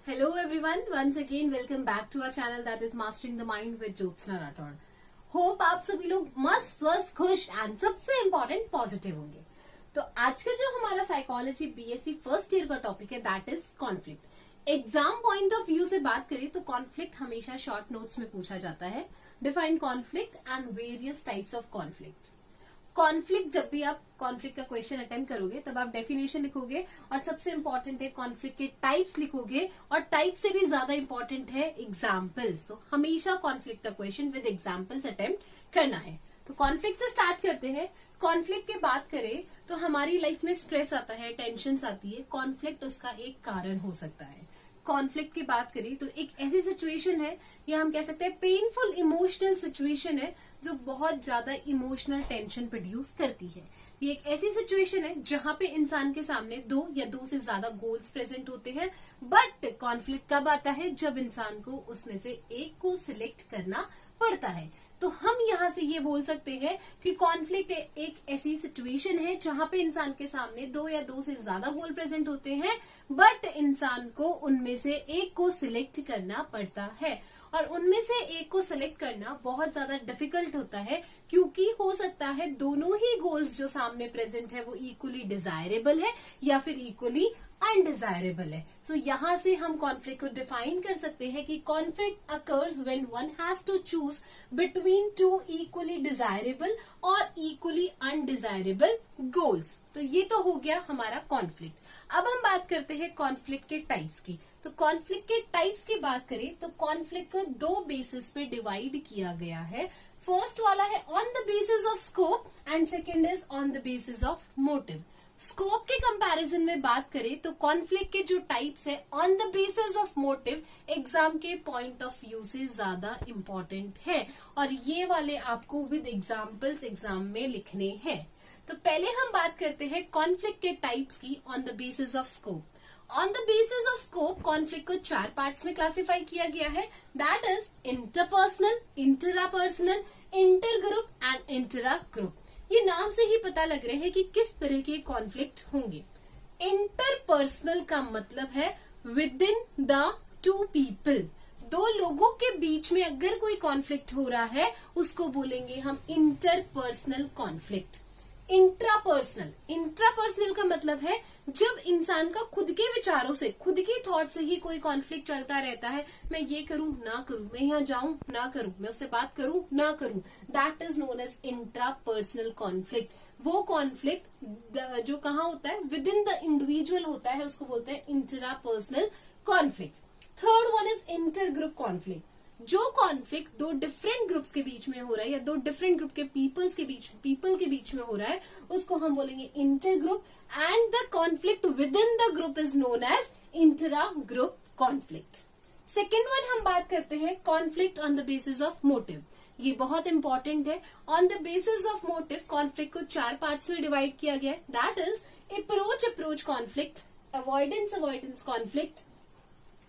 Hello everyone, once again welcome back to our channel that is Mastering the Mind with Jyotsna Rathod. Hope आप सभी लोग मस्त स्वस्थ खुश एंड सबसे इम्पोर्टेंट पॉजिटिव होंगे। तो आज का जो हमारा साइकोलॉजी बीएससी फर्स्ट ईयर का टॉपिक है that is conflict. Exam point of view से बात करें तो कॉन्फ्लिक्ट हमेशा शॉर्ट नोट्स में पूछा जाता है। Define conflict and various types of conflict. Conflict, जब भी आप कॉन्फ्लिक्ट का क्वेश्चन अटेम्प्ट करोगे तब आप डेफिनेशन लिखोगे और सबसे इंपॉर्टेंट है कॉन्फ्लिक्ट के टाइप्स लिखोगे और टाइप से भी ज्यादा इंपॉर्टेंट है एग्जाम्पल्स। तो हमेशा कॉन्फ्लिक्ट का क्वेश्चन विद एग्जाम्पल्स अटेम्प्ट करना है। तो कॉन्फ्लिक्ट से स्टार्ट करते हैं। कॉन्फ्लिक्ट की बात करें तो हमारी लाइफ में स्ट्रेस आता है, टेंशन आती है, कॉन्फ्लिक्ट उसका एक कारण हो सकता है। कॉन्फ्लिक्ट की बात करें तो एक ऐसी सिचुएशन है या हम कह सकते हैं पेनफुल इमोशनल सिचुएशन है जो बहुत ज्यादा इमोशनल टेंशन प्रोड्यूस करती है। ये एक ऐसी सिचुएशन है जहां पे इंसान के सामने दो या दो से ज्यादा गोल्स प्रेजेंट होते हैं, बट कॉन्फ्लिक्ट कब आता है जब इंसान को उसमें से एक को सिलेक्ट करना पड़ता है। तो हम यहाँ से ये बोल सकते हैं कि कॉन्फ्लिक्ट एक ऐसी सिचुएशन है जहां पे इंसान के सामने दो या दो से ज्यादा गोल प्रेजेंट होते हैं, बट इंसान को उनमें से एक को सिलेक्ट करना पड़ता है। और उनमें से एक को सिलेक्ट करना बहुत ज्यादा डिफिकल्ट होता है क्योंकि हो सकता है दोनों ही गोल्स जो सामने प्रेजेंट है वो इक्वली डिजायरेबल है या फिर इक्वली अनडिजायरेबल है। सो यहाँ से हम कॉन्फ्लिक्ट को डिफाइन कर सकते हैं कि conflict occurs when one has to choose between two equally desirable और इक्वली अनडिजायरेबल गोल्स। तो ये तो हो गया हमारा कॉन्फ्लिक्ट। अब हम बात करते हैं कॉन्फ्लिक्ट के टाइप्स की। तो कॉन्फ्लिक्ट के टाइप्स की बात करें तो कॉन्फ्लिक्ट को दो बेसिस पे डिवाइड किया गया है। फर्स्ट वाला है on the basis of scope and second is on the basis of motive. Scope के कंपैरिजन में बात करें तो कॉन्फ्लिक्ट के जो टाइप्स है on the basis of motive exam के पॉइंट ऑफ व्यू से ज्यादा इंपॉर्टेंट है और ये वाले आपको विद एग्जाम्पल्स एग्जाम में लिखने हैं। तो पहले हम बात करते हैं कॉन्फ्लिक्ट के टाइप्स की on the basis of scope. On the basis of scope conflict को चार पार्ट्स में क्लासिफाई किया गया है, that is interpersonal, intrapersonal, inter group and intra group. ये नाम से ही पता लग रहे हैं कि किस तरह के कॉन्फ्लिक्ट होंगे। इंटरपर्सनल का मतलब है with in the two people, दो लोगों के बीच में अगर कोई कॉन्फ्लिक्ट हो रहा है उसको बोलेंगे हम इंटरपर्सनल कॉन्फ्लिक्ट। इंट्रापर्सनल, इंट्रापर्सनल का मतलब है जब इंसान का खुद के विचारों से, खुद के थॉट से ही कोई कॉन्फ्लिक्ट चलता रहता है, मैं ये करूं ना करूं, मैं यहाँ जाऊं ना करूं, मैं उससे बात करूं ना करूं, that is known as intrapersonal conflict. वो कॉन्फ्लिक्ट जो कहाँ होता है विद इन द इंडिविजुअल होता है उसको बोलते हैं intrapersonal conflict. Third one is inter group conflict. जो कॉन्फ्लिक्ट दो डिफरेंट ग्रुप्स के बीच में हो रहा है या दो डिफरेंट ग्रुप के पीपल के बीच में हो रहा है उसको हम बोलेंगे inter group and the conflict within the group is known as intra group conflict. Second one हम बात करते हैं conflict on the basis of motive. ये बहुत इंपॉर्टेंट है। On the basis of motive conflict को चार पार्ट्स में डिवाइड किया गया है, that is approach conflict, avoidance conflict,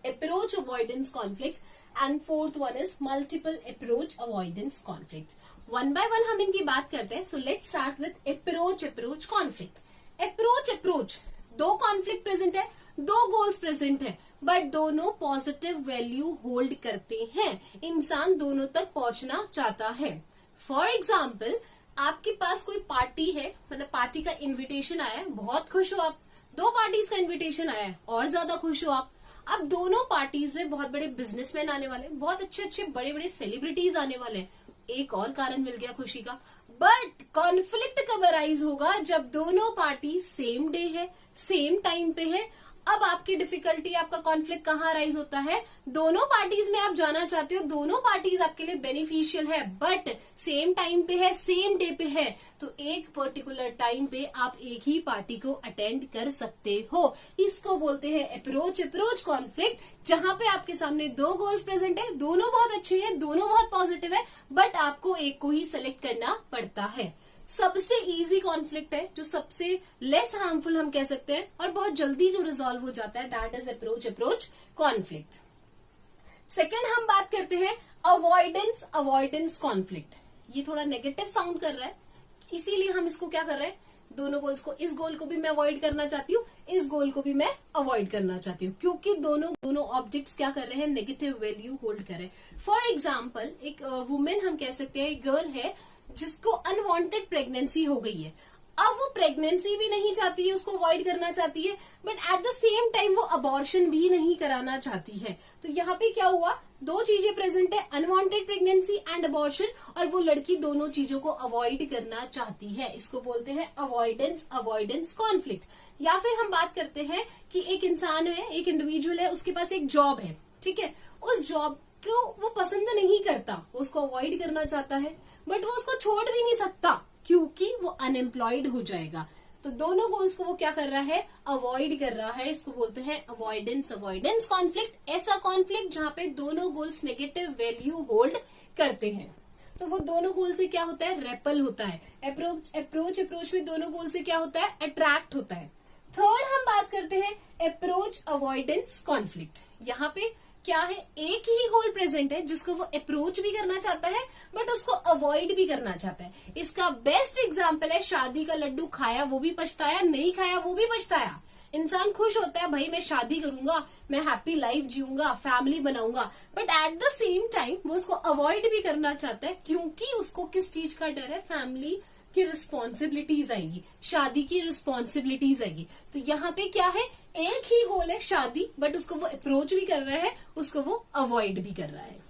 approach avoidance conflict and fourth one is multiple approach avoidance conflict. One by one हम इनकी बात करते हैं। So let's start with approach conflict. Approach दो कॉन्फ्लिक्ट प्रेजेंट है, दो गोल्स प्रेजेंट है, but दोनों पॉजिटिव वैल्यू होल्ड करते हैं, इंसान दोनों तक पहुंचना चाहता है। फॉर एग्जाम्पल आपके पास कोई पार्टी है, मतलब पार्टी का इन्विटेशन आया है, बहुत खुश हो आप, दो पार्टीज का इन्विटेशन आया है और ज्यादा खुश हो आप। अब दोनों पार्टीज में बहुत बड़े बिजनेसमैन आने वाले हैं, बहुत अच्छे बड़े बड़े सेलिब्रिटीज आने वाले हैं, एक और कारण मिल गया खुशी का। बट कॉन्फ्लिक्ट कब अराइज होगा जब दोनों पार्टी सेम डे है, सेम टाइम पे है। अब आपकी डिफिकल्टी, आपका कॉन्फ्लिक्ट कहाँ अराइज होता है, दोनों पार्टीज में आप जाना चाहते हो, दोनों पार्टीज आपके लिए बेनिफिशियल है, बट सेम टाइम पे है, सेम डे पे है, तो एक पर्टिकुलर टाइम पे आप एक ही पार्टी को अटेंड कर सकते हो। इसको बोलते हैं अप्रोच कॉन्फ्लिक्ट, जहां पे आपके सामने दो गोल्स प्रेजेंट है, दोनों बहुत अच्छे हैं, दोनों बहुत पॉजिटिव है, बट आपको एक को ही सिलेक्ट करना पड़ता है। सबसे इजी कॉन्फ्लिक्ट है, जो सबसे लेस हार्मफुल हम कह सकते हैं और बहुत जल्दी जो रिजॉल्व हो जाता है, that is approach conflict. Second हम बात करते हैं अवॉइडेंस कॉन्फ्लिक्ट। ये थोड़ा नेगेटिव साउंड कर रहा है, इसीलिए हम इसको क्या कर रहे हैं, दोनों गोल्स को, इस गोल को भी मैं अवॉइड करना चाहती हूँ, इस गोल को भी मैं अवॉइड करना चाहती हूँ, क्योंकि दोनों ऑब्जेक्ट्स क्या कर रहे हैं, नेगेटिव वैल्यू होल्ड कर रहे हैं। फॉर एग्जाम्पल एक वुमेन हम कह सकते हैं, एक गर्ल है जिसको अनवांटेड प्रेगनेंसी हो गई है। अब वो प्रेगनेंसी भी नहीं चाहती है, उसको अवॉइड करना चाहती है, but at the same time वो अबॉर्शन भी नहीं कराना चाहती है। तो यहाँ पे क्या हुआ, दो चीजें प्रेजेंट है, अनवांटेड प्रेगनेंसी एंड अबॉर्शन, और वो लड़की दोनों चीजों को अवॉइड करना चाहती है। इसको बोलते हैं अवॉइडेंस कॉन्फ्लिक्ट। या फिर हम बात करते हैं कि एक इंसान है, एक इंडिविजुअल है, उसके पास एक जॉब है, ठीक है, उस जॉब को वो पसंद नहीं करता, उसको अवॉइड करना चाहता है, बट वो उसको छोड़ भी नहीं सकता क्योंकि वो अनएम्प्लॉयड हो जाएगा। तो दोनों गोल्स को वो क्या कर रहा है, अवॉइड कर रहा है। इसको बोलते हैं अवॉइडेंस कॉन्फ्लिक्ट। ऐसा कॉन्फ्लिक्ट जहां पे दोनों गोल्स नेगेटिव वैल्यू होल्ड करते हैं। तो वो दोनों गोल से क्या होता है, रेपल होता है। अप्रोच में दोनों गोल से क्या होता है, अट्रैक्ट होता है। थर्ड हम बात करते हैं अप्रोच अवॉइडेंस कॉन्फ्लिक्ट। यहाँ पे क्या है, एक ही गोल प्रेजेंट है जिसको वो अप्रोच भी करना चाहता है बट उसको अवॉइड भी करना चाहता है। इसका बेस्ट एग्जांपल है, शादी का लड्डू खाया वो भी पछताया, नहीं खाया वो भी पछताया। इंसान खुश होता है, भाई मैं शादी करूंगा, मैं हैप्पी लाइफ जीऊंगा, फैमिली बनाऊंगा, but at the same time वो उसको अवॉइड भी करना चाहता है, क्योंकि उसको किस चीज का डर है, फैमिली की रिस्पॉन्सिबिलिटीज आएगी, शादी की रिस्पॉन्सिबिलिटीज आएगी। तो यहाँ पे क्या है, एक ही गोल है शादी, बट उसको वो अप्रोच भी कर रहा है, उसको वो अवॉइड भी कर रहा है।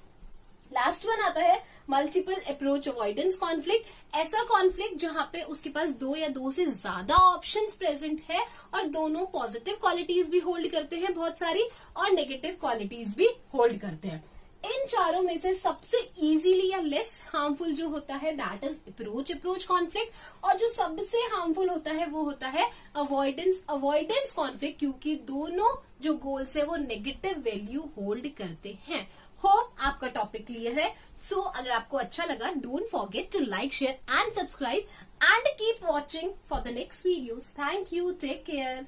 लास्ट वन आता है मल्टीपल अप्रोच अवॉइडेंस कॉन्फ्लिक्ट। ऐसा कॉन्फ्लिक्ट जहां पे उसके पास दो या दो से ज्यादा ऑप्शंस प्रेजेंट है और दोनों पॉजिटिव क्वालिटीज भी होल्ड करते हैं बहुत सारी, और नेगेटिव क्वालिटीज भी होल्ड करते हैं। इन चारों में से सबसे इजीली या लेस हार्मफुल जो होता है दैट इज अप्रोच कॉन्फ्लिक्ट, और जो सबसे हार्मफुल होता है वो होता है अवॉइडेंस कॉन्फ्लिक्ट, क्योंकि दोनों जो गोल्स है वो नेगेटिव वैल्यू होल्ड करते हैं। होप आपका टॉपिक क्लियर है। सो अगर आपको अच्छा लगा, don't forget to like, share and subscribe and keep watching for the next videos. Thank you, take care.